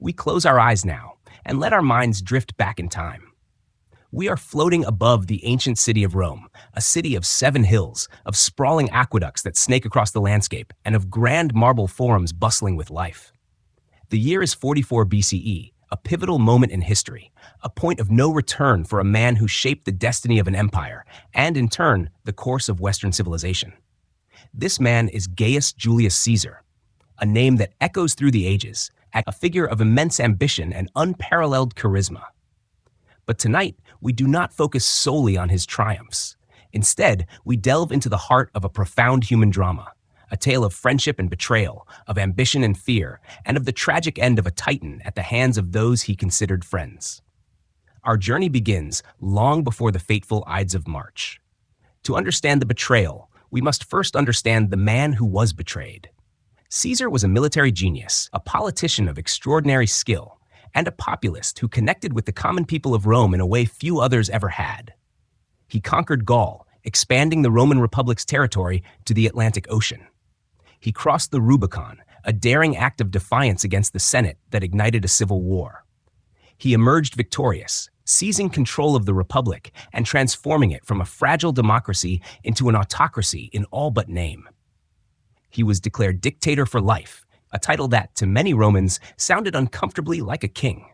We close our eyes now and let our minds drift back in time. We are floating above the ancient city of Rome, a city of 7 hills, of sprawling aqueducts that snake across the landscape, and of grand marble forums bustling with life. The year is 44 BCE, a pivotal moment in history, a point of no return for a man who shaped the destiny of an empire, and in turn, the course of Western civilization. This man is Gaius Julius Caesar, a name that echoes through the ages, a figure of immense ambition and unparalleled charisma. But tonight, we do not focus solely on his triumphs. Instead, we delve into the heart of a profound human drama, a tale of friendship and betrayal, of ambition and fear, and of the tragic end of a titan at the hands of those he considered friends. Our journey begins long before the fateful Ides of March. To understand the betrayal, we must first understand the man who was betrayed. Caesar was a military genius, a politician of extraordinary skill, and a populist who connected with the common people of Rome in a way few others ever had. He conquered Gaul, expanding the Roman Republic's territory to the Atlantic Ocean. He crossed the Rubicon, a daring act of defiance against the Senate that ignited a civil war. He emerged victorious, seizing control of the Republic and transforming it from a fragile democracy into an autocracy in all but name. He was declared dictator for life, a title that, to many Romans, sounded uncomfortably like a king.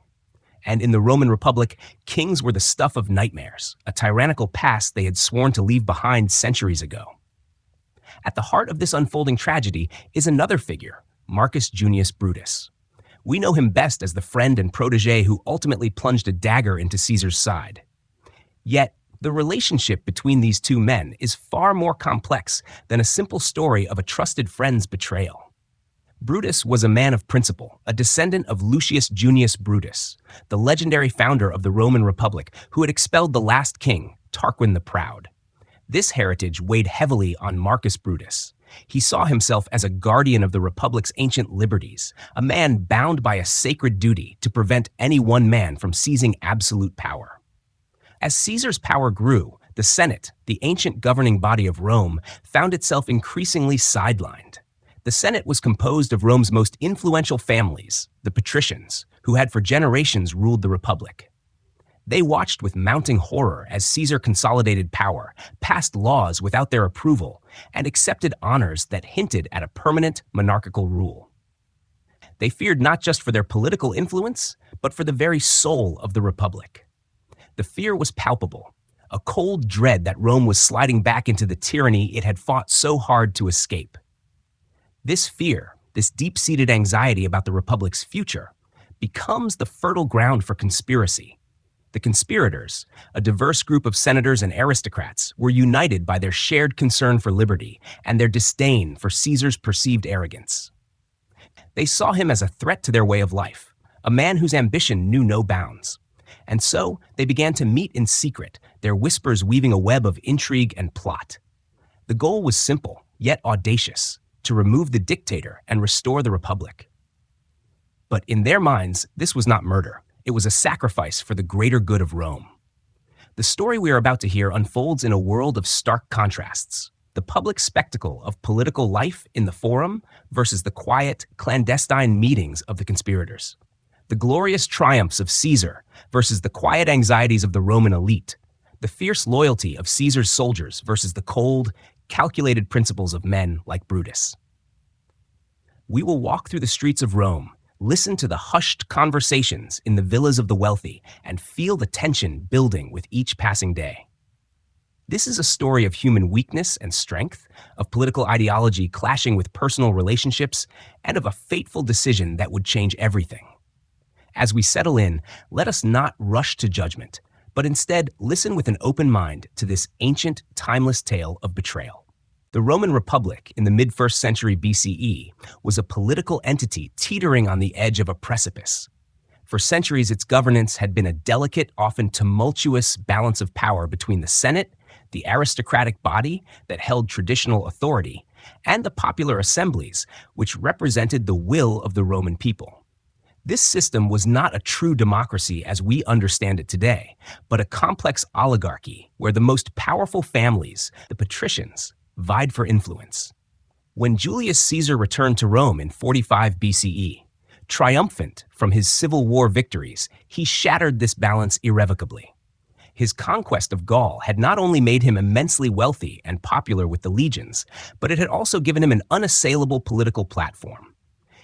And in the Roman Republic, kings were the stuff of nightmares, a tyrannical past they had sworn to leave behind centuries ago. At the heart of this unfolding tragedy is another figure, Marcus Junius Brutus. We know him best as the friend and protege who ultimately plunged a dagger into Caesar's side. Yet, the relationship between these two men is far more complex than a simple story of a trusted friend's betrayal. Brutus was a man of principle, a descendant of Lucius Junius Brutus, the legendary founder of the Roman Republic who had expelled the last king, Tarquin the Proud. This heritage weighed heavily on Marcus Brutus. He saw himself as a guardian of the Republic's ancient liberties, a man bound by a sacred duty to prevent any one man from seizing absolute power. As Caesar's power grew, the Senate, the ancient governing body of Rome, found itself increasingly sidelined. The Senate was composed of Rome's most influential families, the patricians, who had for generations ruled the Republic. They watched with mounting horror as Caesar consolidated power, passed laws without their approval, and accepted honors that hinted at a permanent monarchical rule. They feared not just for their political influence, but for the very soul of the Republic. The fear was palpable, a cold dread that Rome was sliding back into the tyranny it had fought so hard to escape. This fear, this deep-seated anxiety about the Republic's future, becomes the fertile ground for conspiracy. The conspirators, a diverse group of senators and aristocrats, were united by their shared concern for liberty and their disdain for Caesar's perceived arrogance. They saw him as a threat to their way of life, a man whose ambition knew no bounds. And so they began to meet in secret, their whispers weaving a web of intrigue and plot. The goal was simple, yet audacious, to remove the dictator and restore the Republic. But in their minds, this was not murder. It was a sacrifice for the greater good of Rome. The story we are about to hear unfolds in a world of stark contrasts. The public spectacle of political life in the Forum versus the quiet, clandestine meetings of the conspirators. The glorious triumphs of Caesar versus the quiet anxieties of the Roman elite. The fierce loyalty of Caesar's soldiers versus the cold, calculated principles of men like Brutus. We will walk through the streets of Rome, listen to the hushed conversations in the villas of the wealthy, and feel the tension building with each passing day. This is a story of human weakness and strength, of political ideology clashing with personal relationships, and of a fateful decision that would change everything. As we settle in, let us not rush to judgment, but instead listen with an open mind to this ancient, timeless tale of betrayal. The Roman Republic in the mid-1st century BCE was a political entity teetering on the edge of a precipice. For centuries, its governance had been a delicate, often tumultuous balance of power between the Senate, the aristocratic body that held traditional authority, and the popular assemblies, which represented the will of the Roman people. This system was not a true democracy as we understand it today, but a complex oligarchy where the most powerful families, the patricians, vied for influence. When Julius Caesar returned to Rome in 45 BCE, Triumphant from his civil war victories, he shattered this balance irrevocably. His conquest of Gaul had not only made him immensely wealthy and popular with the legions, but it had also given him an unassailable political platform.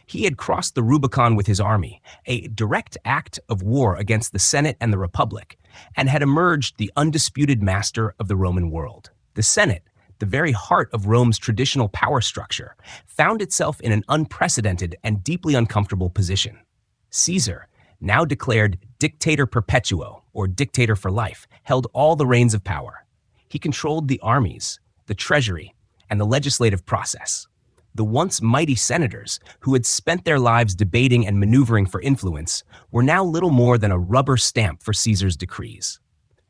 He had crossed the Rubicon with his army, a direct act of war against the Senate and the Republic, and had emerged the undisputed master of the Roman world. The Senate, the very heart of Rome's traditional power structure, found itself in an unprecedented and deeply uncomfortable position. Caesar, now declared dictator perpetuo, or dictator for life, held all the reins of power. He controlled the armies, the treasury, and the legislative process. The once mighty senators, who had spent their lives debating and maneuvering for influence, were now little more than a rubber stamp for Caesar's decrees.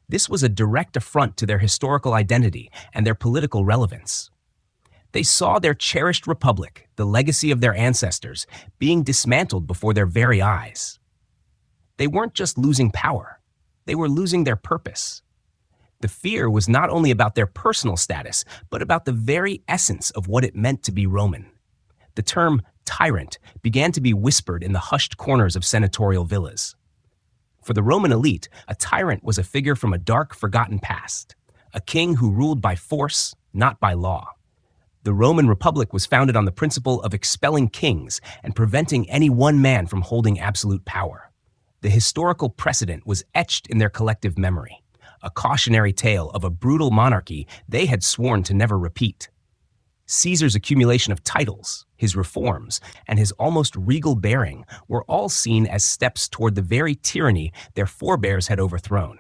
This was a direct affront to their historical identity and their political relevance. They saw their cherished republic, the legacy of their ancestors, being dismantled before their very eyes. They weren't just losing power, they were losing their purpose. The fear was not only about their personal status, but about the very essence of what it meant to be Roman. The term tyrant began to be whispered in the hushed corners of senatorial villas. For the Roman elite, a tyrant was a figure from a dark, forgotten past, a king who ruled by force, not by law. The Roman Republic was founded on the principle of expelling kings and preventing any one man from holding absolute power. The historical precedent was etched in their collective memory, a cautionary tale of a brutal monarchy they had sworn to never repeat. Caesar's accumulation of titles, his reforms, and his almost regal bearing were all seen as steps toward the very tyranny their forebears had overthrown.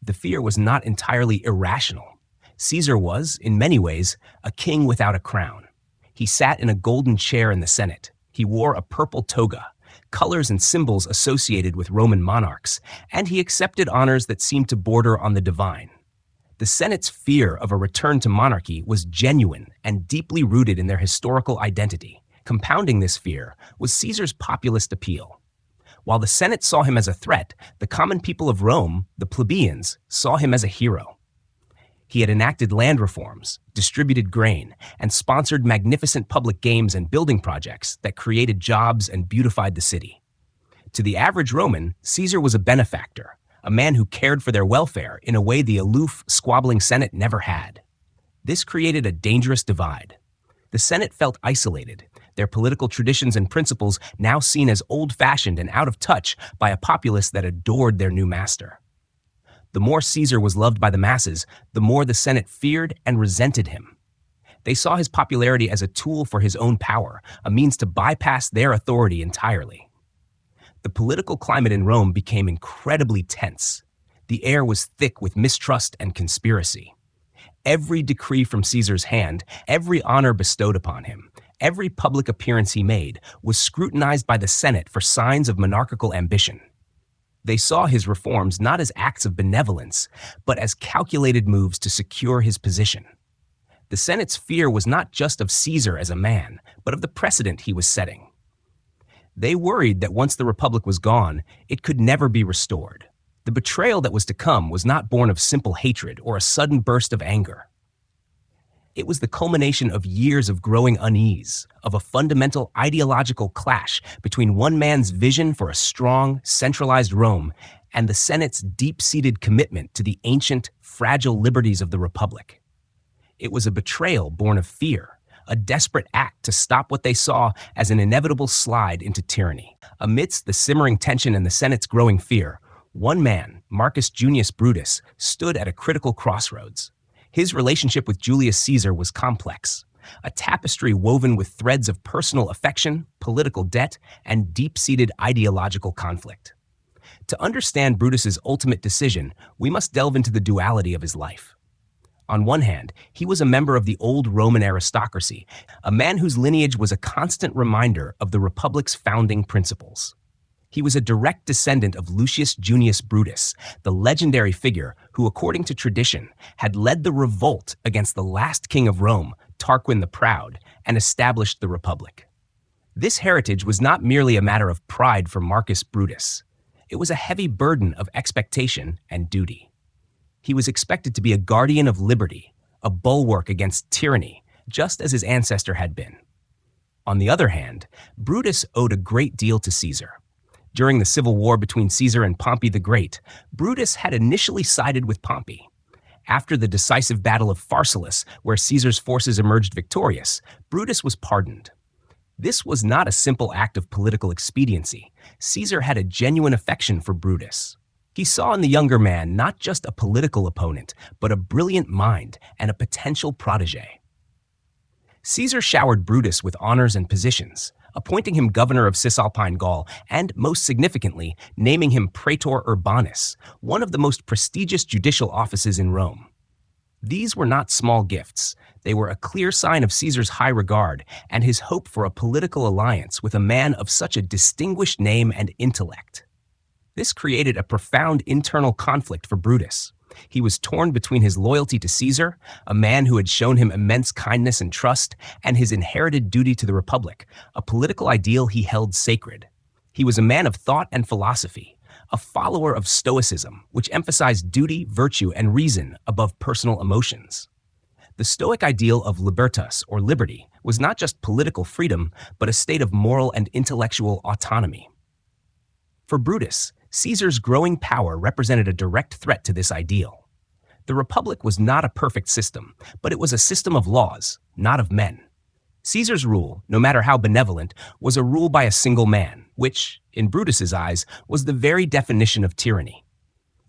The fear was not entirely irrational. Caesar was, in many ways, a king without a crown. He sat in a golden chair in the Senate. He wore a purple toga, colors and symbols associated with Roman monarchs, and he accepted honors that seemed to border on the divine. The Senate's fear of a return to monarchy was genuine and deeply rooted in their historical identity. Compounding this fear was Caesar's populist appeal. While the Senate saw him as a threat, the common people of Rome, the plebeians, saw him as a hero. He had enacted land reforms, distributed grain, and sponsored magnificent public games and building projects that created jobs and beautified the city. To the average Roman, Caesar was a benefactor, a man who cared for their welfare in a way the aloof, squabbling Senate never had. This created a dangerous divide. The Senate felt isolated, their political traditions and principles now seen as old-fashioned and out of touch by a populace that adored their new master. The more Caesar was loved by the masses, the more the Senate feared and resented him. They saw his popularity as a tool for his own power, a means to bypass their authority entirely. The political climate in Rome became incredibly tense. The air was thick with mistrust and conspiracy. Every decree from Caesar's hand, every honor bestowed upon him, every public appearance he made was scrutinized by the Senate for signs of monarchical ambition. They saw his reforms not as acts of benevolence, but as calculated moves to secure his position. The Senate's fear was not just of Caesar as a man, but of the precedent he was setting. They worried that once the Republic was gone, it could never be restored. The betrayal that was to come was not born of simple hatred or a sudden burst of anger. It was the culmination of years of growing unease, of a fundamental ideological clash between one man's vision for a strong, centralized Rome and the Senate's deep-seated commitment to the ancient, fragile liberties of the Republic. It was a betrayal born of fear, a desperate act to stop what they saw as an inevitable slide into tyranny. Amidst the simmering tension and the Senate's growing fear, one man, Marcus Junius Brutus, stood at a critical crossroads. His relationship with Julius Caesar was complex, a tapestry woven with threads of personal affection, political debt, and deep-seated ideological conflict. To understand Brutus's ultimate decision, we must delve into the duality of his life. On one hand, he was a member of the old Roman aristocracy, a man whose lineage was a constant reminder of the Republic's founding principles. He was a direct descendant of Lucius Junius Brutus, the legendary figure who, according to tradition, had led the revolt against the last king of Rome, Tarquin the Proud, and established the Republic. This heritage was not merely a matter of pride for Marcus Brutus. It was a heavy burden of expectation and duty. He was expected to be a guardian of liberty, a bulwark against tyranny, just as his ancestor had been. On the other hand, Brutus owed a great deal to Caesar. During the civil war between Caesar and Pompey the Great, Brutus had initially sided with Pompey. After the decisive Battle of Pharsalus, where Caesar's forces emerged victorious, Brutus was pardoned. This was not a simple act of political expediency. Caesar had a genuine affection for Brutus. He saw in the younger man not just a political opponent, but a brilliant mind and a potential protege. Caesar showered Brutus with honors and positions, appointing him governor of Cisalpine Gaul and, most significantly, naming him Praetor Urbanus, one of the most prestigious judicial offices in Rome. These were not small gifts. They were a clear sign of Caesar's high regard and his hope for a political alliance with a man of such a distinguished name and intellect. This created a profound internal conflict for Brutus. He was torn between his loyalty to Caesar, a man who had shown him immense kindness and trust, and his inherited duty to the Republic, a political ideal he held sacred. He was a man of thought and philosophy, a follower of Stoicism, which emphasized duty, virtue, and reason above personal emotions. The Stoic ideal of libertas, or liberty, was not just political freedom, but a state of moral and intellectual autonomy. For Brutus, Caesar's growing power represented a direct threat to this ideal. The Republic was not a perfect system, but it was a system of laws, not of men. Caesar's rule, no matter how benevolent, was a rule by a single man, which, in Brutus's eyes, was the very definition of tyranny.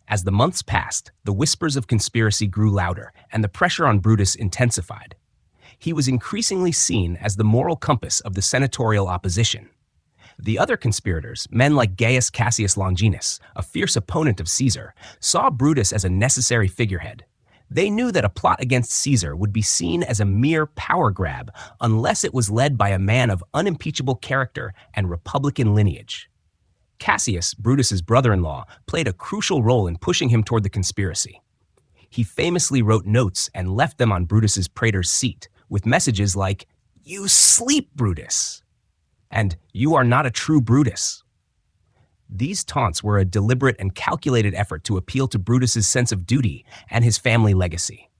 As the months passed, the whispers of conspiracy grew louder, and the pressure on Brutus intensified. He was increasingly seen as the moral compass of the senatorial opposition. The other conspirators, men like Gaius Cassius Longinus, a fierce opponent of Caesar, saw Brutus as a necessary figurehead. They knew that a plot against Caesar would be seen as a mere power grab unless it was led by a man of unimpeachable character and republican lineage. Cassius, Brutus's brother-in-law, played a crucial role in pushing him toward the conspiracy. He famously wrote notes and left them on Brutus's praetor's seat, with messages like, "You sleep, Brutus," and "You are not a true Brutus." These taunts were a deliberate and calculated effort to appeal to Brutus's sense of duty and his family legacy.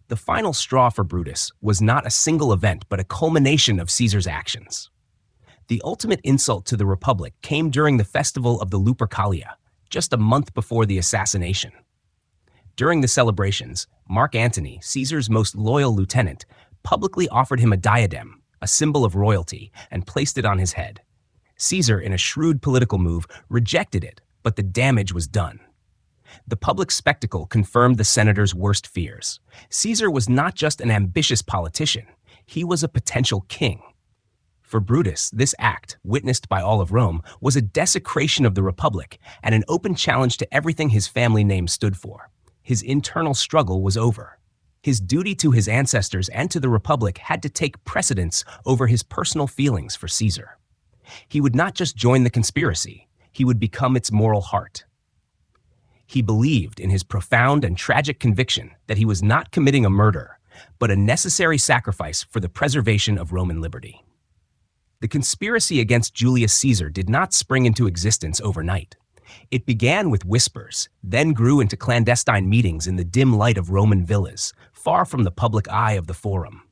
The final straw for Brutus was not a single event, but a culmination of Caesar's actions. The ultimate insult to the Republic came during the festival of the Lupercalia, just a month before the assassination. During the celebrations, Marc Antony, Caesar's most loyal lieutenant, publicly offered him a diadem, a symbol of royalty, and placed it on his head. Caesar, in a shrewd political move, rejected it, but the damage was done. The public spectacle confirmed the senator's worst fears. Caesar was not just an ambitious politician, he was a potential king. For Brutus, this act, witnessed by all of Rome, was a desecration of the Republic and an open challenge to everything his family name stood for. His internal struggle was over. His duty to his ancestors and to the Republic had to take precedence over his personal feelings for Caesar. He would not just join the conspiracy, he would become its moral heart. He believed in his profound and tragic conviction that he was not committing a murder, but a necessary sacrifice for the preservation of Roman liberty. The conspiracy against Julius Caesar did not spring into existence overnight. It began with whispers, then grew into clandestine meetings in the dim light of Roman villas, far from the public eye of the Forum.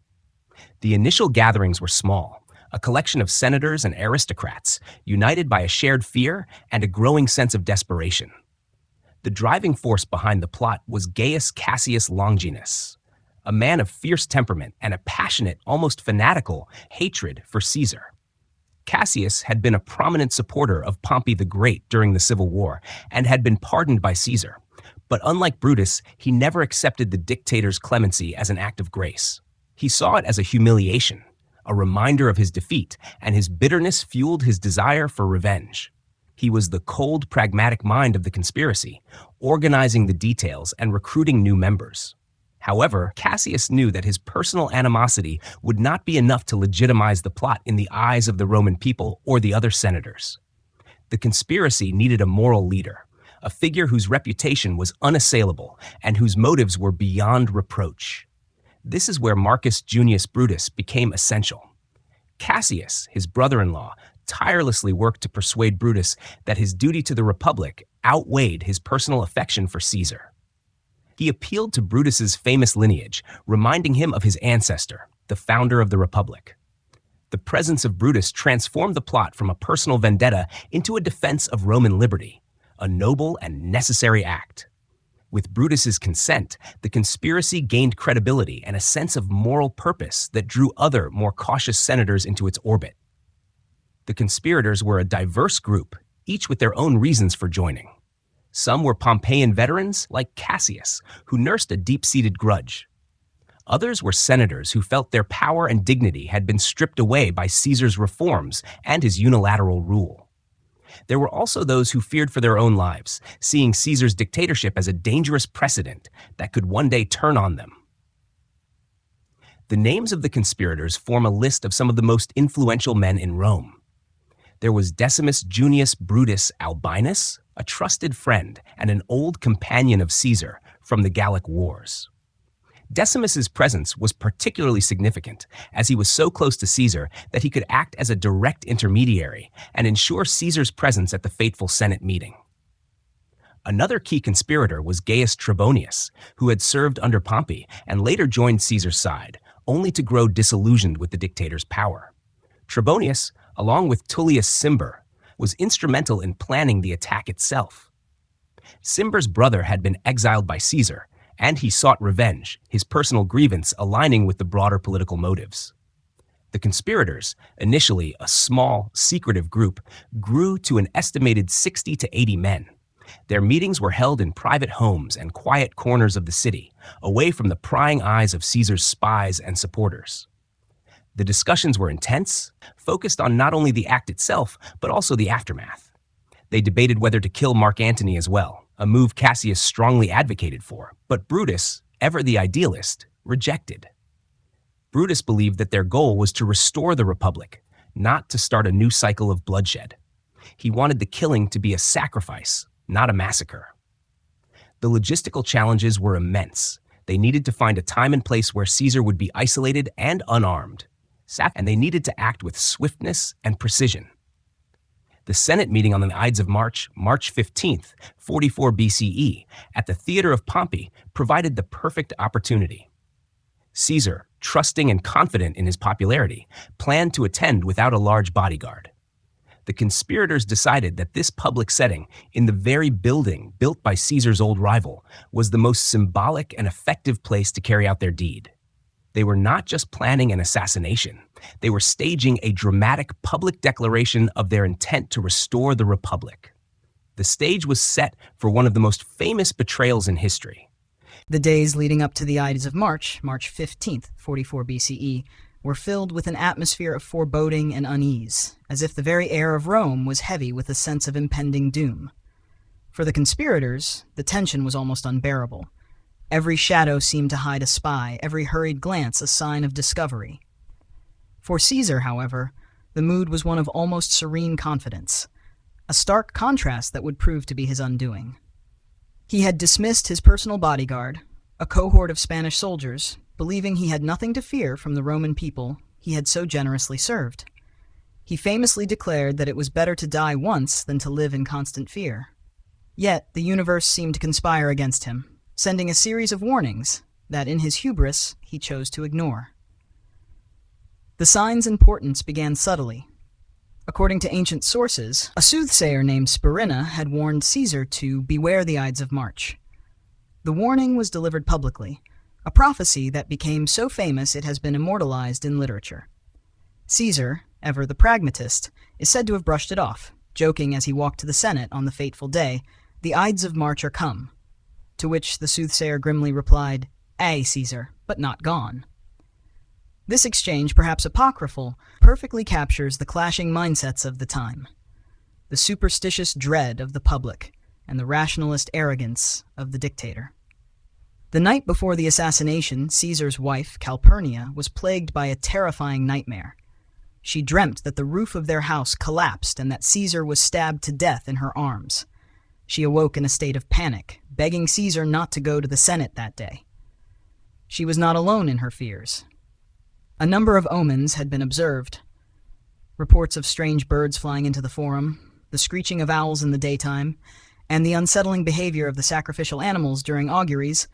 The initial gatherings were small, a collection of senators and aristocrats, united by a shared fear and a growing sense of desperation. The driving force behind the plot was Gaius Cassius Longinus, a man of fierce temperament and a passionate, almost fanatical, hatred for Caesar. Cassius had been a prominent supporter of Pompey the Great during the Civil War and had been pardoned by Caesar. But unlike Brutus, he never accepted the dictator's clemency as an act of grace. He saw it as a humiliation, a reminder of his defeat, and his bitterness fueled his desire for revenge. He was the cold, pragmatic mind of the conspiracy, organizing the details and recruiting new members. However, Cassius knew that his personal animosity would not be enough to legitimize the plot in the eyes of the Roman people or the other senators. The conspiracy needed a moral leader, a figure whose reputation was unassailable and whose motives were beyond reproach. This is where Marcus Junius Brutus became essential. Cassius, his brother-in-law, tirelessly worked to persuade Brutus that his duty to the Republic outweighed his personal affection for Caesar. He appealed to Brutus's famous lineage, reminding him of his ancestor, the founder of the Republic. The presence of Brutus transformed the plot from a personal vendetta into a defense of Roman liberty, a noble and necessary act. With Brutus's consent, the conspiracy gained credibility and a sense of moral purpose that drew other, more cautious senators into its orbit. The conspirators were a diverse group, each with their own reasons for joining. Some were Pompeian veterans, like Cassius, who nursed a deep-seated grudge. Others were senators who felt their power and dignity had been stripped away by Caesar's reforms and his unilateral rule. There were also those who feared for their own lives, seeing Caesar's dictatorship as a dangerous precedent that could one day turn on them. The names of the conspirators form a list of some of the most influential men in Rome. There was Decimus Junius Brutus Albinus, a trusted friend and an old companion of Caesar from the Gallic Wars. Decimus's presence was particularly significant, as he was so close to Caesar that he could act as a direct intermediary and ensure Caesar's presence at the fateful Senate meeting. Another key conspirator was Gaius Trebonius, who had served under Pompey and later joined Caesar's side, only to grow disillusioned with the dictator's power. Trebonius, along with Tullius Cimber, was instrumental in planning the attack itself. Cimber's brother had been exiled by Caesar, and he sought revenge, his personal grievance aligning with the broader political motives. The conspirators, initially a small, secretive group, grew to an estimated 60 to 80 men. Their meetings were held in private homes and quiet corners of the city, away from the prying eyes of Caesar's spies and supporters. The discussions were intense, focused on not only the act itself, but also the aftermath. They debated whether to kill Marc Antony as well, a move Cassius strongly advocated for, but Brutus, ever the idealist, rejected. Brutus believed that their goal was to restore the Republic, not to start a new cycle of bloodshed. He wanted the killing to be a sacrifice, not a massacre. The logistical challenges were immense. They needed to find a time and place where Caesar would be isolated and unarmed, and they needed to act with swiftness and precision. The Senate meeting on the Ides of March, March 15th, 44 BCE, at the Theater of Pompey, provided the perfect opportunity. Caesar, trusting and confident in his popularity, planned to attend without a large bodyguard. The conspirators decided that this public setting, in the very building built by Caesar's old rival, was the most symbolic and effective place to carry out their deed. They were not just planning an assassination. They were staging a dramatic public declaration of their intent to restore the Republic. The stage was set for one of the most famous betrayals in history. The days leading up to the Ides of March, March 15th, 44 BCE, were filled with an atmosphere of foreboding and unease, as if the very air of Rome was heavy with a sense of impending doom. For the conspirators, the tension was almost unbearable. Every shadow seemed to hide a spy, every hurried glance a sign of discovery. For Caesar, however, the mood was one of almost serene confidence, a stark contrast that would prove to be his undoing. He had dismissed his personal bodyguard, a cohort of Spanish soldiers, believing he had nothing to fear from the Roman people he had so generously served. He famously declared that it was better to die once than to live in constant fear. Yet the universe seemed to conspire against him, sending a series of warnings that, in his hubris, he chose to ignore. The sign's importance began subtly. According to ancient sources, a soothsayer named Spurina had warned Caesar to beware the Ides of March. The warning was delivered publicly, a prophecy that became so famous it has been immortalized in literature. Caesar, ever the pragmatist, is said to have brushed it off, joking as he walked to the Senate on the fateful day, "The Ides of March are come." To which the soothsayer grimly replied, "Aye, Caesar, but not gone." This exchange, perhaps apocryphal, perfectly captures the clashing mindsets of the time. The superstitious dread of the public and the rationalist arrogance of the dictator. The night before the assassination, Caesar's wife, Calpurnia, was plagued by a terrifying nightmare. She dreamt that the roof of their house collapsed and that Caesar was stabbed to death in her arms. She awoke in a state of panic, begging Caesar not to go to the Senate that day. She was not alone in her fears. A number of omens had been observed. Reports of strange birds flying into the forum, the screeching of owls in the daytime, and the unsettling behavior of the sacrificial animals during auguries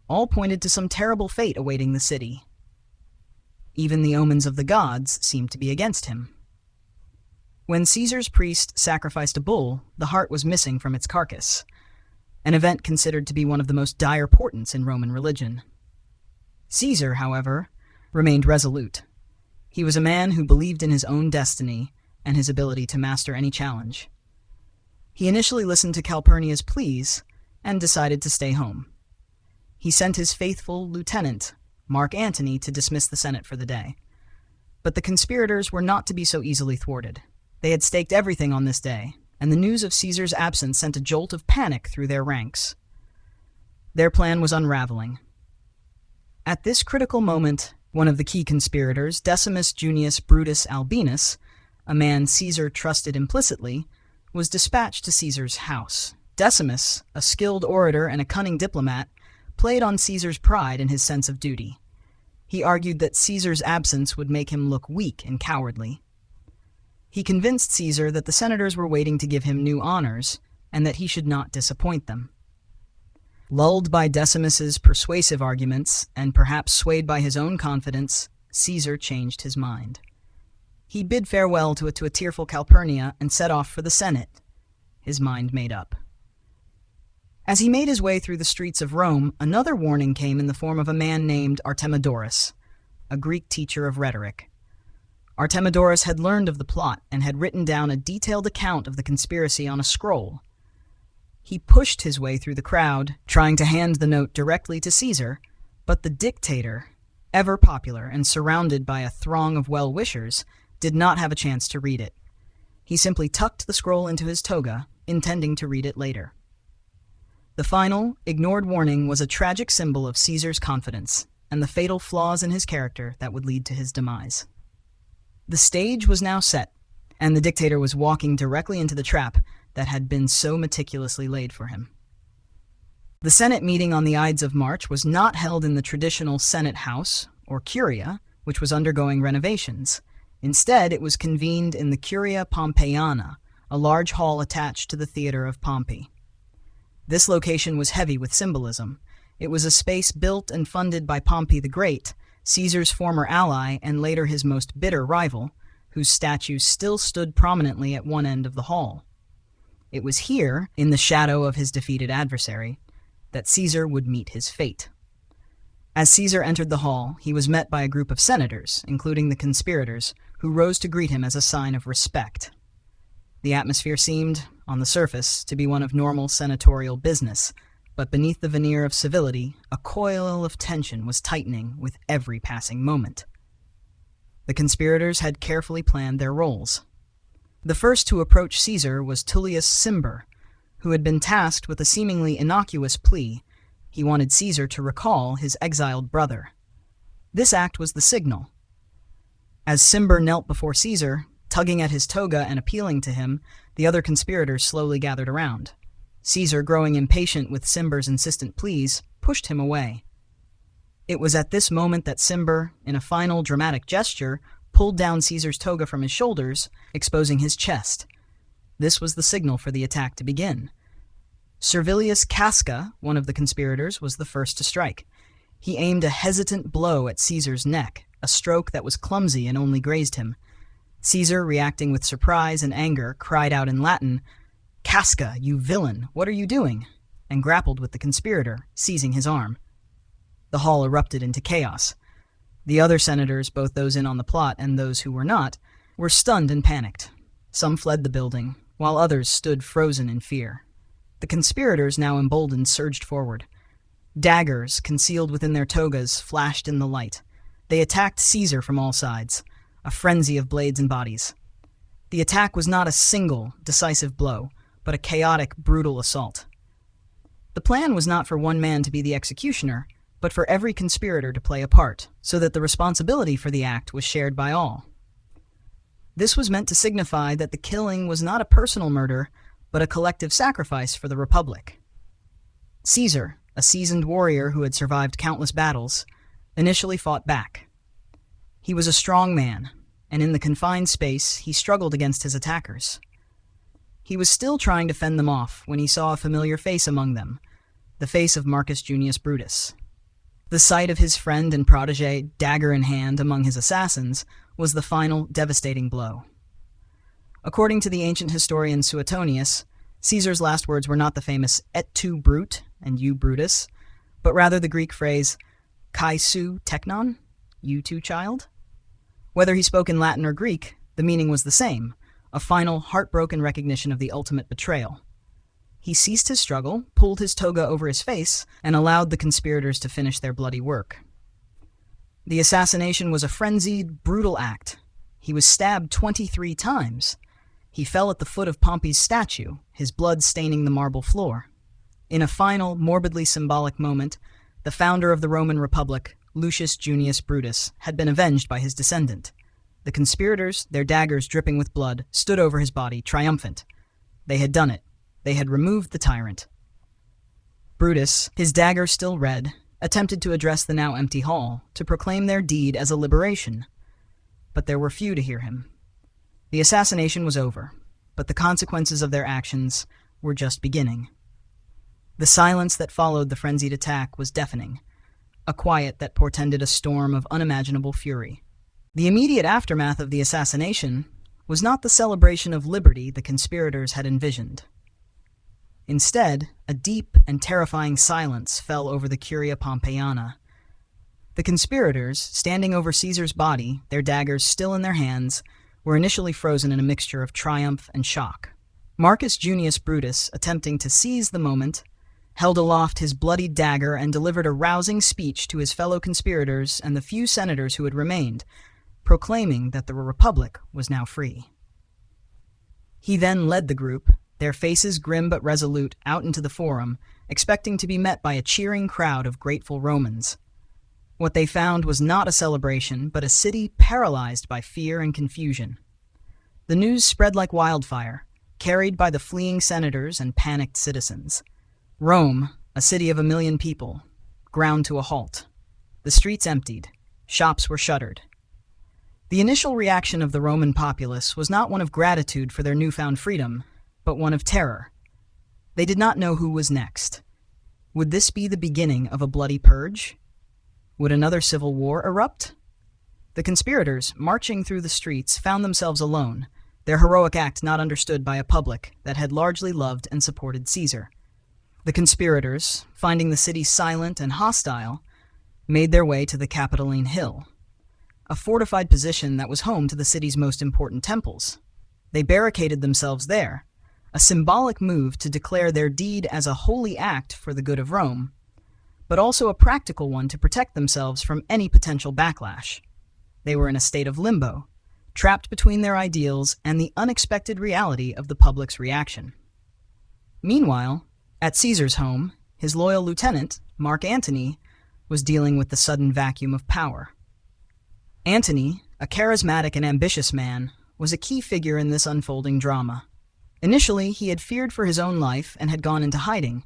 all pointed to some terrible fate awaiting the city. Even the omens of the gods seemed to be against him. When Caesar's priest sacrificed a bull, the heart was missing from its carcass, an event considered to be one of the most dire portents in Roman religion. Caesar, however, remained resolute. He was a man who believed in his own destiny and his ability to master any challenge. He initially listened to Calpurnia's pleas and decided to stay home. He sent his faithful lieutenant, Marc Antony, to dismiss the Senate for the day. But the conspirators were not to be so easily thwarted. They had staked everything on this day, and the news of Caesar's absence sent a jolt of panic through their ranks. Their plan was unraveling. At this critical moment, one of the key conspirators, Decimus Junius Brutus Albinus, a man Caesar trusted implicitly, was dispatched to Caesar's house. Decimus, a skilled orator and a cunning diplomat, played on Caesar's pride and his sense of duty. He argued that Caesar's absence would make him look weak and cowardly. He convinced Caesar that the senators were waiting to give him new honors, and that he should not disappoint them. Lulled by Decimus's persuasive arguments, and perhaps swayed by his own confidence, Caesar changed his mind. He bid farewell to a tearful Calpurnia and set off for the Senate, his mind made up. As he made his way through the streets of Rome, another warning came in the form of a man named Artemidorus, a Greek teacher of rhetoric. Artemidorus had learned of the plot and had written down a detailed account of the conspiracy on a scroll. He pushed his way through the crowd, trying to hand the note directly to Caesar, but the dictator, ever popular and surrounded by a throng of well-wishers, did not have a chance to read it. He simply tucked the scroll into his toga, intending to read it later. The final, ignored warning was a tragic symbol of Caesar's confidence and the fatal flaws in his character that would lead to his demise. The stage was now set, and the dictator was walking directly into the trap that had been so meticulously laid for him. The Senate meeting on the Ides of March was not held in the traditional Senate House, or Curia, which was undergoing renovations. Instead, it was convened in the Curia Pompeiana, a large hall attached to the theater of Pompey. This location was heavy with symbolism. It was a space built and funded by Pompey the Great, Caesar's former ally and later his most bitter rival, whose statue still stood prominently at one end of the hall. It was here, in the shadow of his defeated adversary, that Caesar would meet his fate. As Caesar entered the hall, he was met by a group of senators, including the conspirators, who rose to greet him as a sign of respect. The atmosphere seemed, on the surface, to be one of normal senatorial business, but beneath the veneer of civility, a coil of tension was tightening with every passing moment. The conspirators had carefully planned their roles. The first to approach Caesar was Tullius Cimber, who had been tasked with a seemingly innocuous plea. He wanted Caesar to recall his exiled brother. This act was the signal. As Cimber knelt before Caesar, tugging at his toga and appealing to him, the other conspirators slowly gathered around. Caesar, growing impatient with Cimber's insistent pleas, pushed him away. It was at this moment that Cimber, in a final dramatic gesture, pulled down Caesar's toga from his shoulders, exposing his chest. This was the signal for the attack to begin. Servilius Casca, one of the conspirators, was the first to strike. He aimed a hesitant blow at Caesar's neck, a stroke that was clumsy and only grazed him. Caesar, reacting with surprise and anger, cried out in Latin, "Casca, you villain, what are you doing?" and grappled with the conspirator, seizing his arm. The hall erupted into chaos. The other senators, both those in on the plot and those who were not, were stunned and panicked. Some fled the building, while others stood frozen in fear. The conspirators, now emboldened, surged forward. Daggers, concealed within their togas, flashed in the light. They attacked Caesar from all sides, a frenzy of blades and bodies. The attack was not a single, decisive blow, but a chaotic, brutal assault. The plan was not for one man to be the executioner, but for every conspirator to play a part, so that the responsibility for the act was shared by all. This was meant to signify that the killing was not a personal murder, but a collective sacrifice for the Republic. Caesar, a seasoned warrior who had survived countless battles, initially fought back. He was a strong man, and in the confined space, he struggled against his attackers. He was still trying to fend them off when he saw a familiar face among them, the face of Marcus Junius Brutus. The sight of his friend and protege, dagger in hand among his assassins, was the final devastating blow. According to the ancient historian Suetonius, Caesar's last words were not the famous "et tu, Brute," and "you, Brutus," but rather the Greek phrase "kai su teknon," "you too, child." Whether he spoke in Latin or Greek, the meaning was the same, a final, heartbroken recognition of the ultimate betrayal. He ceased his struggle, pulled his toga over his face, and allowed the conspirators to finish their bloody work. The assassination was a frenzied, brutal act. He was stabbed 23 times. He fell at the foot of Pompey's statue, his blood staining the marble floor. In a final, morbidly symbolic moment, the founder of the Roman Republic, Lucius Junius Brutus, had been avenged by his descendant. The conspirators, their daggers dripping with blood, stood over his body, triumphant. They had done it. They had removed the tyrant. Brutus, his dagger still red, attempted to address the now empty hall, to proclaim their deed as a liberation. But there were few to hear him. The assassination was over, but the consequences of their actions were just beginning. The silence that followed the frenzied attack was deafening, a quiet that portended a storm of unimaginable fury. The immediate aftermath of the assassination was not the celebration of liberty the conspirators had envisioned. Instead, a deep and terrifying silence fell over the Curia Pompeiana. The conspirators, standing over Caesar's body, their daggers still in their hands, were initially frozen in a mixture of triumph and shock. Marcus Junius Brutus, attempting to seize the moment, held aloft his bloodied dagger and delivered a rousing speech to his fellow conspirators and the few senators who had remained, proclaiming that the Republic was now free. He then led the group, their faces grim but resolute, out into the Forum, expecting to be met by a cheering crowd of grateful Romans. What they found was not a celebration, but a city paralyzed by fear and confusion. The news spread like wildfire, carried by the fleeing senators and panicked citizens. Rome, a city of 1 million people, ground to a halt. The streets emptied. Shops were shuttered. The initial reaction of the Roman populace was not one of gratitude for their newfound freedom, but one of terror. They did not know who was next. Would this be the beginning of a bloody purge? Would another civil war erupt? The conspirators, marching through the streets, found themselves alone, their heroic act not understood by a public that had largely loved and supported Caesar. The conspirators, finding the city silent and hostile, made their way to the Capitoline Hill, a fortified position that was home to the city's most important temples. They barricaded themselves there, a symbolic move to declare their deed as a holy act for the good of Rome, but also a practical one to protect themselves from any potential backlash. They were in a state of limbo, trapped between their ideals and the unexpected reality of the public's reaction. Meanwhile, at Caesar's home, his loyal lieutenant, Marc Antony, was dealing with the sudden vacuum of power. Antony, a charismatic and ambitious man, was a key figure in this unfolding drama. Initially, he had feared for his own life and had gone into hiding,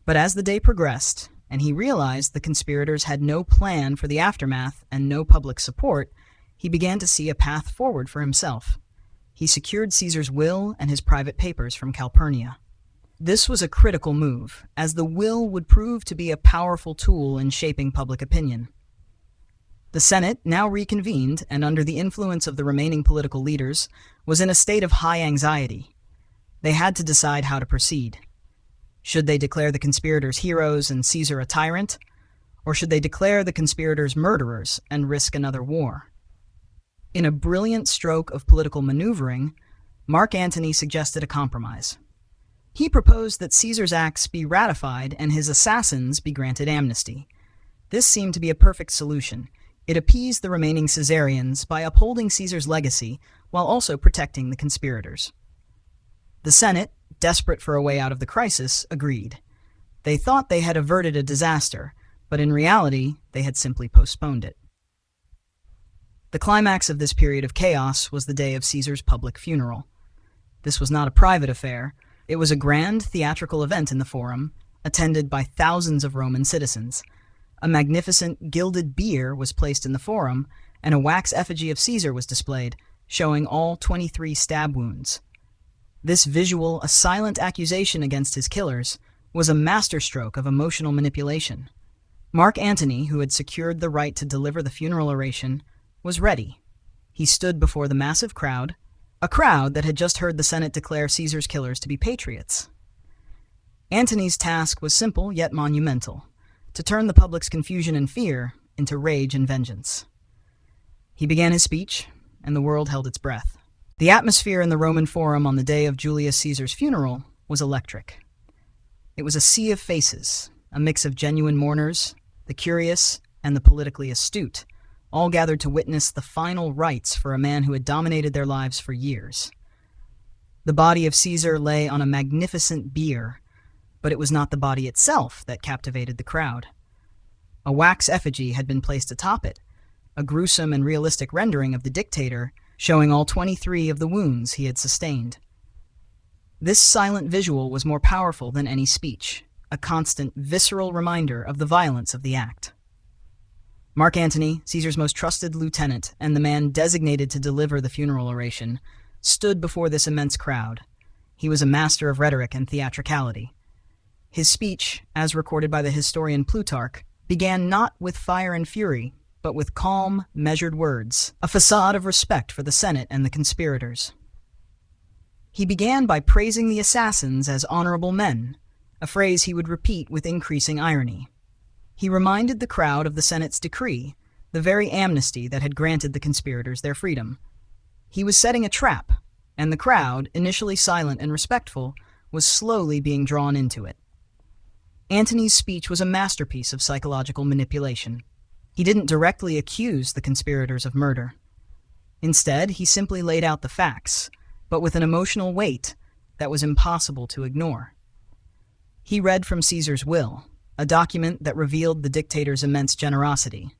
but as the day progressed, and he realized the conspirators had no plan for the aftermath and no public support, he began to see a path forward for himself. He secured Caesar's will and his private papers from Calpurnia. This was a critical move, as the will would prove to be a powerful tool in shaping public opinion. The Senate, now reconvened and under the influence of the remaining political leaders, was in a state of high anxiety. They had to decide how to proceed. Should they declare the conspirators heroes and Caesar a tyrant? Or should they declare the conspirators murderers and risk another war? In a brilliant stroke of political maneuvering, Marc Antony suggested a compromise. He proposed that Caesar's acts be ratified and his assassins be granted amnesty. This seemed to be a perfect solution. It appeased the remaining Caesarians by upholding Caesar's legacy while also protecting the conspirators. The Senate, desperate for a way out of the crisis, agreed. They thought they had averted a disaster, but in reality, they had simply postponed it. The climax of this period of chaos was the day of Caesar's public funeral. This was not a private affair. It was a grand theatrical event in the Forum, attended by thousands of Roman citizens. A magnificent gilded bier was placed in the Forum, and a wax effigy of Caesar was displayed, showing all 23 stab wounds. This visual, a silent accusation against his killers, was a masterstroke of emotional manipulation. Marc Antony, who had secured the right to deliver the funeral oration, was ready. He stood before the massive crowd, a crowd that had just heard the Senate declare Caesar's killers to be patriots. Antony's task was simple yet monumental: to turn the public's confusion and fear into rage and vengeance. He began his speech, and the world held its breath. The atmosphere in the Roman Forum on the day of Julius Caesar's funeral was electric. It was a sea of faces, a mix of genuine mourners, the curious, and the politically astute, all gathered to witness the final rites for a man who had dominated their lives for years. The body of Caesar lay on a magnificent bier, but it was not the body itself that captivated the crowd. A wax effigy had been placed atop it, a gruesome and realistic rendering of the dictator, showing all 23 of the wounds he had sustained. This silent visual was more powerful than any speech, a constant, visceral reminder of the violence of the act. Marc Antony, Caesar's most trusted lieutenant and the man designated to deliver the funeral oration, stood before this immense crowd. He was a master of rhetoric and theatricality. His speech, as recorded by the historian Plutarch, began not with fire and fury, but with calm, measured words, a facade of respect for the Senate and the conspirators. He began by praising the assassins as honorable men, a phrase he would repeat with increasing irony. He reminded the crowd of the Senate's decree, the very amnesty that had granted the conspirators their freedom. He was setting a trap, and the crowd, initially silent and respectful, was slowly being drawn into it. Antony's speech was a masterpiece of psychological manipulation. He didn't directly accuse the conspirators of murder. Instead, he simply laid out the facts, but with an emotional weight that was impossible to ignore. He read from Caesar's will, a document that revealed the dictator's immense generosity.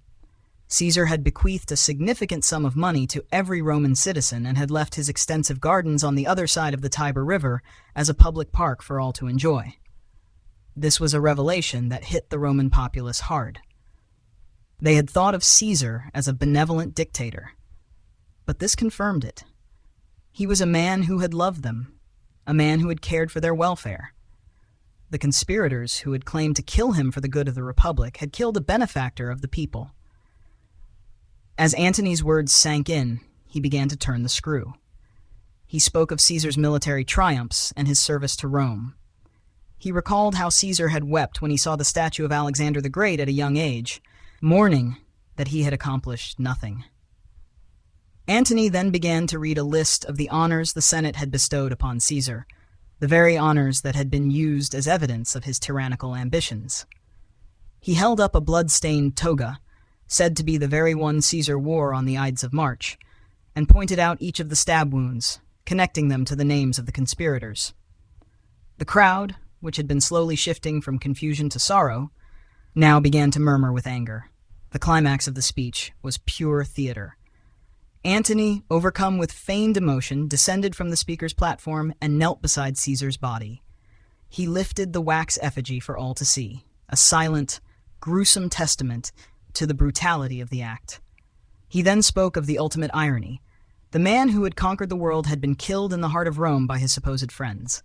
Caesar had bequeathed a significant sum of money to every Roman citizen and had left his extensive gardens on the other side of the Tiber River as a public park for all to enjoy. This was a revelation that hit the Roman populace hard. They had thought of Caesar as a benevolent dictator, but this confirmed it. He was a man who had loved them, a man who had cared for their welfare. The conspirators, who had claimed to kill him for the good of the Republic, had killed a benefactor of the people. As Antony's words sank in, he began to turn the screw. He spoke of Caesar's military triumphs and his service to Rome. He recalled how Caesar had wept when he saw the statue of Alexander the Great at a young age, mourning that he had accomplished nothing. Antony then began to read a list of the honors the Senate had bestowed upon Caesar, the very honors that had been used as evidence of his tyrannical ambitions. He held up a blood-stained toga, said to be the very one Caesar wore on the Ides of March, and pointed out each of the stab wounds, connecting them to the names of the conspirators. The crowd, which had been slowly shifting from confusion to sorrow, now began to murmur with anger. The climax of the speech was pure theater. Antony, overcome with feigned emotion, descended from the speaker's platform and knelt beside Caesar's body. He lifted the wax effigy for all to see, a silent, gruesome testament to the brutality of the act. He then spoke of the ultimate irony. The man who had conquered the world had been killed in the heart of Rome by his supposed friends.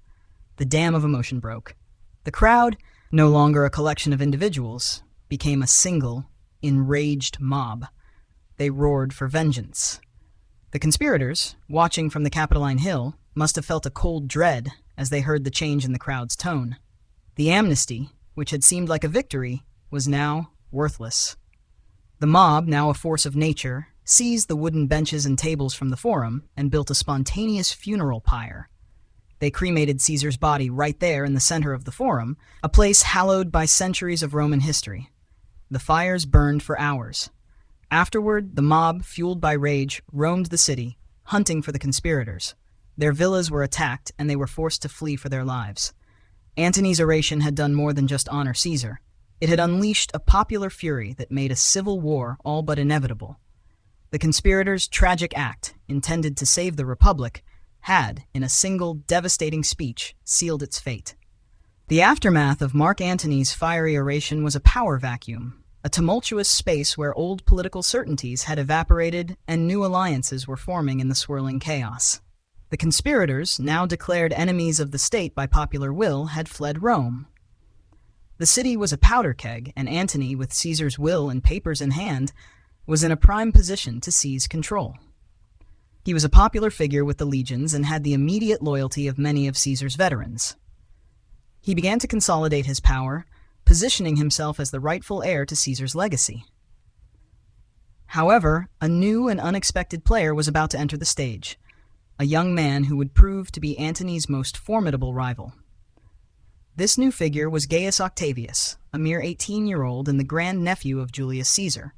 The dam of emotion broke. The crowd, no longer a collection of individuals, became a single, enraged mob. They roared for vengeance. The conspirators, watching from the Capitoline Hill, must have felt a cold dread as they heard the change in the crowd's tone. The amnesty, which had seemed like a victory, was now worthless. The mob, now a force of nature, seized the wooden benches and tables from the forum and built a spontaneous funeral pyre. They cremated Caesar's body right there in the center of the forum, a place hallowed by centuries of Roman history. The fires burned for hours. Afterward, the mob, fueled by rage, roamed the city, hunting for the conspirators. Their villas were attacked, and they were forced to flee for their lives. Antony's oration had done more than just honor Caesar. It had unleashed a popular fury that made a civil war all but inevitable. The conspirators' tragic act, intended to save the Republic, had, in a single devastating speech, sealed its fate. The aftermath of Marc Antony's fiery oration was a power vacuum, a tumultuous space where old political certainties had evaporated and new alliances were forming in the swirling chaos. The conspirators, now declared enemies of the state by popular will, had fled Rome. The city was a powder keg, and Antony, with Caesar's will and papers in hand, was in a prime position to seize control. He was a popular figure with the legions and had the immediate loyalty of many of Caesar's veterans. He began to consolidate his power, positioning himself as the rightful heir to Caesar's legacy. However, a new and unexpected player was about to enter the stage, a young man who would prove to be Antony's most formidable rival. This new figure was Gaius Octavius, a mere 18-year-old and the grandnephew of Julius Caesar.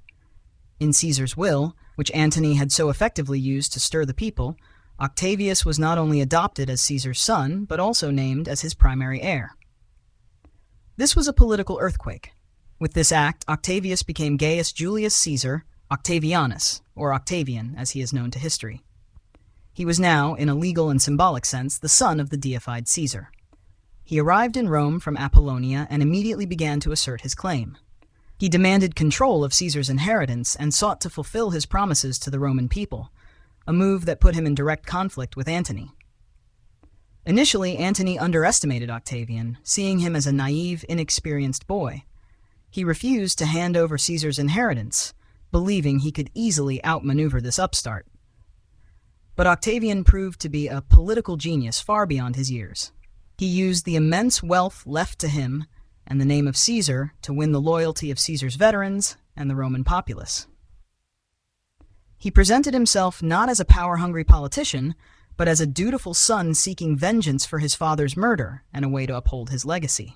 In Caesar's will, which Antony had so effectively used to stir the people, Octavius was not only adopted as Caesar's son, but also named as his primary heir. This was a political earthquake. With this act, Octavius became Gaius Julius Caesar Octavianus, or Octavian, as he is known to history. He was now, in a legal and symbolic sense, the son of the deified Caesar. He arrived in Rome from Apollonia and immediately began to assert his claim. He demanded control of Caesar's inheritance and sought to fulfill his promises to the Roman people, a move that put him in direct conflict with Antony. Initially, Antony underestimated Octavian, seeing him as a naive, inexperienced boy. He refused to hand over Caesar's inheritance, believing he could easily outmaneuver this upstart. But Octavian proved to be a political genius far beyond his years. He used the immense wealth left to him and the name of Caesar to win the loyalty of Caesar's veterans and the Roman populace. He presented himself not as a power-hungry politician, but as a dutiful son seeking vengeance for his father's murder and a way to uphold his legacy.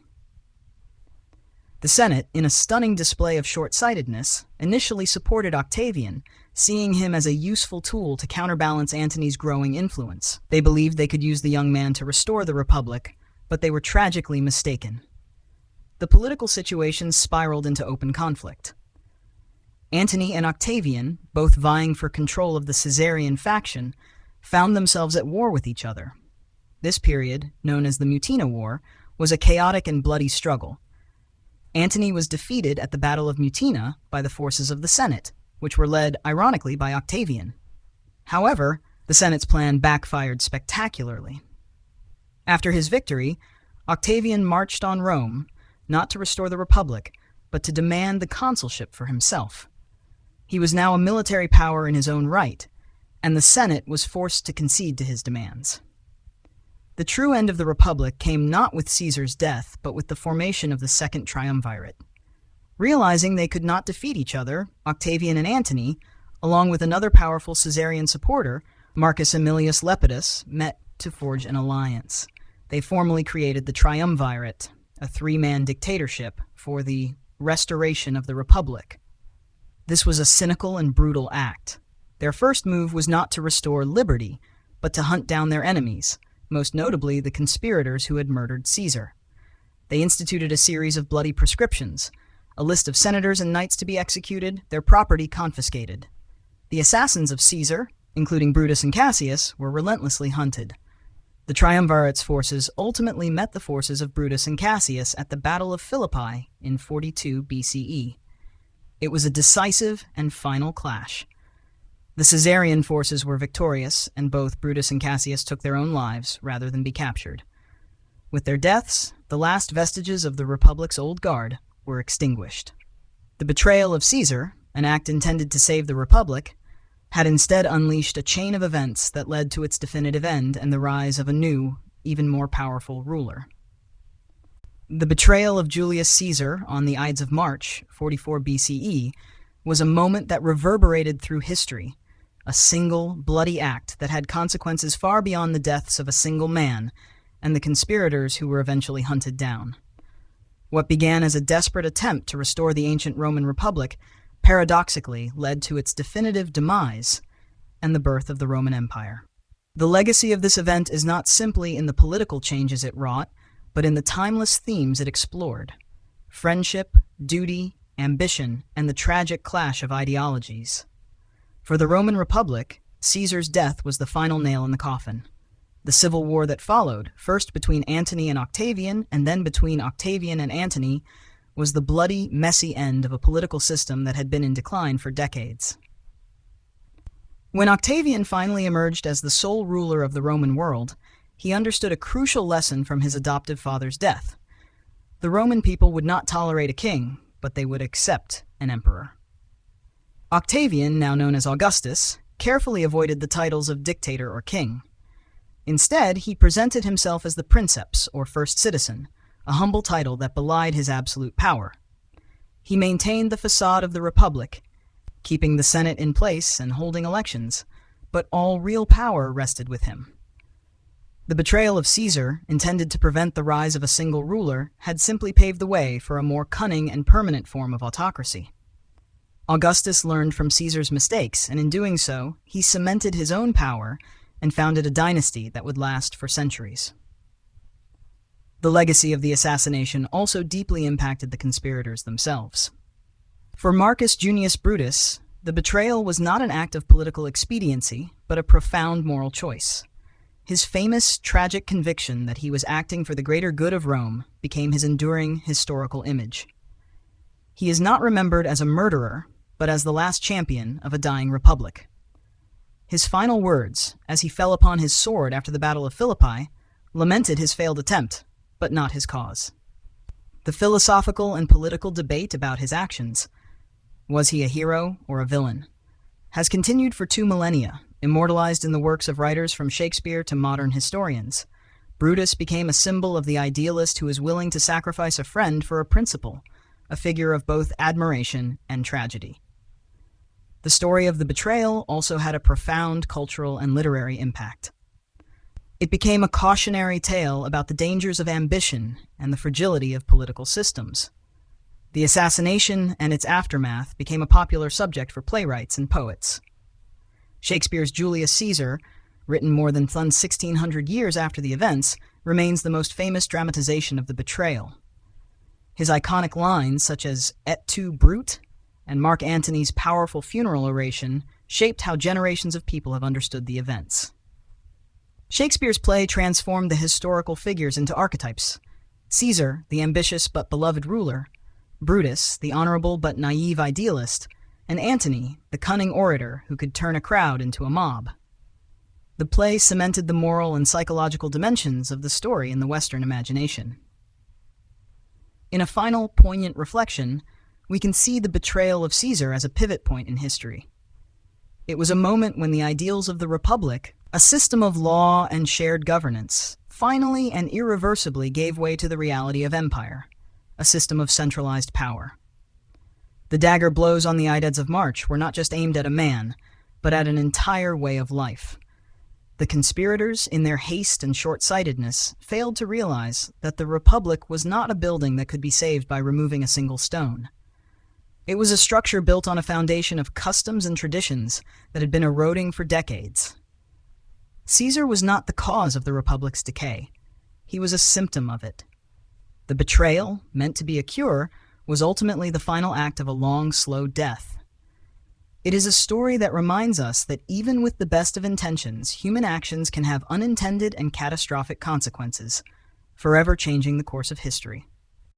The Senate, in a stunning display of short-sightedness, initially supported Octavian, seeing him as a useful tool to counterbalance Antony's growing influence. They believed they could use the young man to restore the Republic, but they were tragically mistaken. The political situation spiraled into open conflict. Antony and Octavian, both vying for control of the Caesarian faction, found themselves at war with each other. This period, known as the Mutina War, was a chaotic and bloody struggle. Antony was defeated at the Battle of Mutina by the forces of the Senate, which were led, ironically, by Octavian. However, the Senate's plan backfired spectacularly. After his victory, Octavian marched on Rome, not to restore the Republic, but to demand the consulship for himself. He was now a military power in his own right, and the Senate was forced to concede to his demands. The true end of the Republic came not with Caesar's death, but with the formation of the Second Triumvirate. Realizing they could not defeat each other, Octavian and Antony, along with another powerful Caesarian supporter, Marcus Aemilius Lepidus, met to forge an alliance. They formally created the Triumvirate, a three-man dictatorship for the restoration of the Republic. This was a cynical and brutal act. Their first move was not to restore liberty, but to hunt down their enemies, most notably the conspirators who had murdered Caesar. They instituted a series of bloody proscriptions, a list of senators and knights to be executed, their property confiscated. The assassins of Caesar, including Brutus and Cassius, were relentlessly hunted. The Triumvirate's forces ultimately met the forces of Brutus and Cassius at the Battle of Philippi in 42 BCE. It was a decisive and final clash. The Caesarian forces were victorious, and both Brutus and Cassius took their own lives rather than be captured. With their deaths, the last vestiges of the Republic's old guard were extinguished. The betrayal of Caesar, an act intended to save the Republic, had instead unleashed a chain of events that led to its definitive end and the rise of a new, even more powerful ruler. The betrayal of Julius Caesar on the Ides of March, 44 BCE, was a moment that reverberated through history, a single, bloody act that had consequences far beyond the deaths of a single man and the conspirators who were eventually hunted down. What began as a desperate attempt to restore the ancient Roman Republic paradoxically led to its definitive demise and the birth of the Roman Empire. The legacy of this event is not simply in the political changes it wrought, but in the timeless themes it explored: friendship, duty, ambition, and the tragic clash of ideologies. For the Roman Republic, Caesar's death was the final nail in the coffin. The civil war that followed, first between Antony and Octavian, and then between Octavian and Antony, was the bloody, messy end of a political system that had been in decline for decades. When Octavian finally emerged as the sole ruler of the Roman world, he understood a crucial lesson from his adoptive father's death. The Roman people would not tolerate a king, but they would accept an emperor. Octavian, now known as Augustus, carefully avoided the titles of dictator or king. Instead, he presented himself as the princeps, or first citizen, a humble title that belied his absolute power. He maintained the facade of the Republic, keeping the Senate in place and holding elections, but all real power rested with him. The betrayal of Caesar, intended to prevent the rise of a single ruler, had simply paved the way for a more cunning and permanent form of autocracy. Augustus learned from Caesar's mistakes, and in doing so, he cemented his own power and founded a dynasty that would last for centuries. The legacy of the assassination also deeply impacted the conspirators themselves. For Marcus Junius Brutus, the betrayal was not an act of political expediency, but a profound moral choice. His famous, tragic conviction that he was acting for the greater good of Rome became his enduring historical image. He is not remembered as a murderer, but as the last champion of a dying republic. His final words, as he fell upon his sword after the Battle of Philippi, lamented his failed attempt, but not his cause. The philosophical and political debate about his actions, was he a hero or a villain, has continued for 2 millennia, immortalized in the works of writers from Shakespeare to modern historians. Brutus became a symbol of the idealist who is willing to sacrifice a friend for a principle, a figure of both admiration and tragedy. The story of the betrayal also had a profound cultural and literary impact. It became a cautionary tale about the dangers of ambition and the fragility of political systems. The assassination and its aftermath became a popular subject for playwrights and poets. Shakespeare's Julius Caesar, written more than 1,600 years after the events, remains the most famous dramatization of the betrayal. His iconic lines, such as "Et tu, Brute," and Marc Antony's powerful funeral oration, shaped how generations of people have understood the events. Shakespeare's play transformed the historical figures into archetypes. Caesar, the ambitious but beloved ruler; Brutus, the honorable but naive idealist; and Antony, the cunning orator who could turn a crowd into a mob. The play cemented the moral and psychological dimensions of the story in the Western imagination. In a final, poignant reflection, we can see the betrayal of Caesar as a pivot point in history. It was a moment when the ideals of the Republic, a system of law and shared governance, finally and irreversibly gave way to the reality of empire, a system of centralized power. The dagger blows on the Ides of March were not just aimed at a man, but at an entire way of life. The conspirators, in their haste and short-sightedness, failed to realize that the Republic was not a building that could be saved by removing a single stone. It was a structure built on a foundation of customs and traditions that had been eroding for decades. Caesar was not the cause of the Republic's decay. He was a symptom of it. The betrayal, meant to be a cure, was ultimately the final act of a long, slow death. It is a story that reminds us that even with the best of intentions, human actions can have unintended and catastrophic consequences, forever changing the course of history.